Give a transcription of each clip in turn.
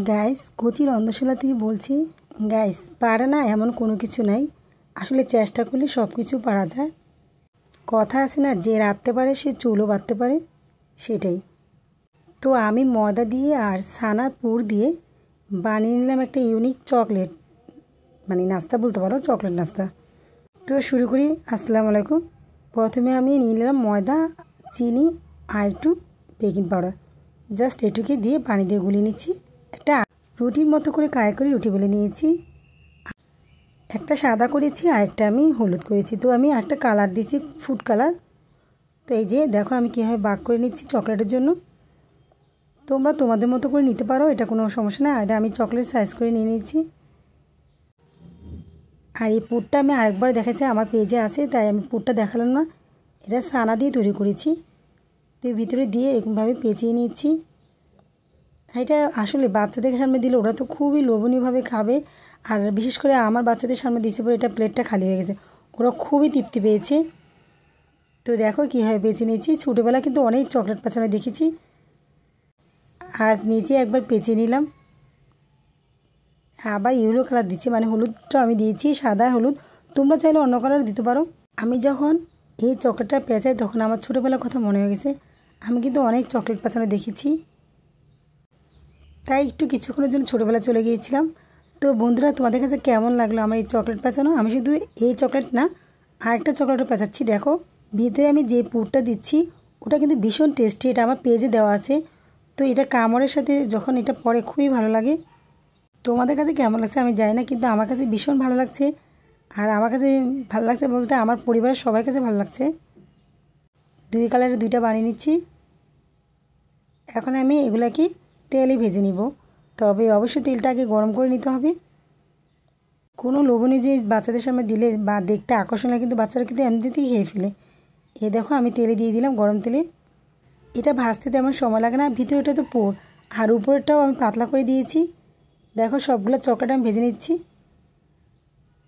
Guys Kochi রন্ধনশালা থেকে বলছি। Guys পারে না এমন কোনো কিছু নাই, আসলে চেষ্টা করলে সব কিছু পারা যায়। কথা আছে না, যে রাঁধতে পারে সে চুলও বাঁধতে পারে, সেটাই। তো আমি ময়দা দিয়ে আর ছানার পুর দিয়ে বানিয়ে নিলাম একটা ইউনিক চকলেট, মানে নাস্তা বলতে পারো, চকলেট নাস্তা। তো শুরু করি। আসসালামু আলাইকুম। প্রথমে আমি নিয়ে নিলাম ময়দা, চিনি আর একটু বেকিং পাউডার, জাস্ট এটুকে দিয়ে পানি দিয়ে গুলিয়ে নিচ্ছি। একটা রুটির মতো করে কায় করে রুটি বেলে নিয়েছি। একটা সাদা করেছি আর একটা আমি হলুদ করেছি। তো আমি একটা কালার দিয়েছি, ফুড কালার। তো এই যে দেখো আমি কীভাবে বাক করে নিচ্ছি চকলেটের জন্য। তোমরা তোমাদের মতো করে নিতে পারো, এটা কোনো সমস্যা না। এটা আমি চকলেট সাইজ করে নিয়ে নিয়েছি। আর এই পুরটা আমি আরেকবার দেখাচ্ছি, আমার পেজে আছে, তাই আমি পুরটা দেখালাম না। এটা ছানা দিয়ে তৈরি করেছি। তো ভিতরে দিয়ে এরকমভাবে পেঁচিয়ে নিচ্ছি। এটা আসলে বাচ্চাদের সামনে দিলে ওরা তো খুবই লোভনীয়ভাবে খাবে। আর বিশেষ করে আমার বাচ্চাদের সামনে দিয়েছে পরে এটা প্লেটটা খালি হয়ে গেছে, ওরা খুবই তৃপ্তি পেয়েছে। তো দেখো কীভাবে পেঁচে নিয়েছি। ছোটোবেলা কিন্তু অনেক চকলেট পাচানো দেখেছি, আজ নিচে একবার পেঁচে নিলাম। আবার ইয়েলো কালার দিচ্ছি, মানে হলুদটা আমি দিয়েছি, সাদা হলুদ। তোমরা চাইলে অন্য কালার দিতে পারো। আমি যখন এই চকলেটটা পেঁচাই তখন আমার ছোটোবেলার কথা মনে হয়ে গেছে। আমি কিন্তু অনেক চকলেট পাচানো দেখেছি, তাই একটু কিছুক্ষণের জন্য ছোটোবেলা চলে গিয়েছিলাম। তো বন্ধুরা, তোমাদের কাছে কেমন লাগলো আমার এই চকলেট পেঁচানো? আমি শুধু এই চকলেট না, আরেকটা চকলেটও পেঁচাচ্ছি। দেখো ভিতরে আমি যে পুরটা দিচ্ছি ওটা কিন্তু ভীষণ টেস্টি, এটা আমার পেজে দেওয়া আছে। তো এটা কামড়ের সাথে যখন এটা পড়ে খুবই ভালো লাগে। তোমাদের কাছে কেমন লাগছে আমি জানি না, কিন্তু আমার কাছে ভীষণ ভালো লাগছে। আর আমার কাছে ভালো লাগছে বলতে আমার পরিবারের সবার কাছে ভালো লাগছে। দুই কালারের দুইটা বানিয়ে নিচ্ছি। এখন আমি এগুলাকে তেলে ভেজে নিব, তবে অবশ্যই তেলটা আগে গরম করে নিতে হবে। কোনো লোভনীয় জিনিস বাচ্চাদের সামনে দিলে বা দেখতে আকর্ষণ লাগে, কিন্তু বাচ্চারা কিন্তু এমনিতেই খেয়ে ফেলে। এই দেখো আমি তেলে দিয়ে দিলাম, গরম তেলে। এটা ভাজতে তেমন সময় লাগে না, ভিতরেটা তো পুর আর উপরেরটাও আমি পাতলা করে দিয়েছি। দেখো সবগুলো চকলেট আমি ভেজে নিচ্ছি।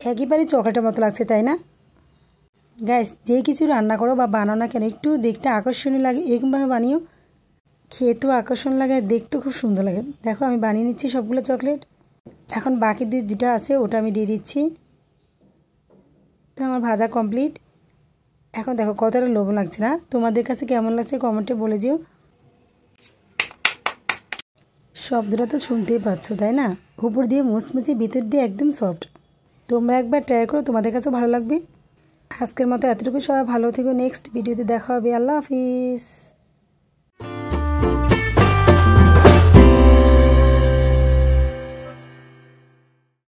একেবারে চকলেটের মতো লাগছে, তাই না? গ্যাস যে কিছু রান্না করো বা বানাও না কেন, একটু দেখতে আকর্ষণীয় লাগে, এরকমভাবে বানিও। খেতেও আকর্ষণ লাগে, দেখতেও খুব সুন্দর লাগে। দেখো আমি বানিয়ে নিচ্ছি সবগুলো চকলেট। এখন বাকি দুটা আছে, ওটা আমি দিয়ে দিচ্ছি। তো আমার ভাজা কমপ্লিট। এখন দেখো কতটা লোভ লাগছে না? তোমাদের কাছে কেমন লাগছে কমেন্টে বলে যেও। শব্দটা তো শুনতেই পাচ্ছ, তাই না? উপর দিয়ে মুচমুচে, ভিতর দিয়ে একদম সফট। তোমরা একবার ট্রাই করো, তোমাদের কাছেও ভালো লাগবে। আজকের মতো এতটুকু, সবাই ভালো থেকো। নেক্সট ভিডিওতে দেখা হবে। আল্লাহ হাফিজ।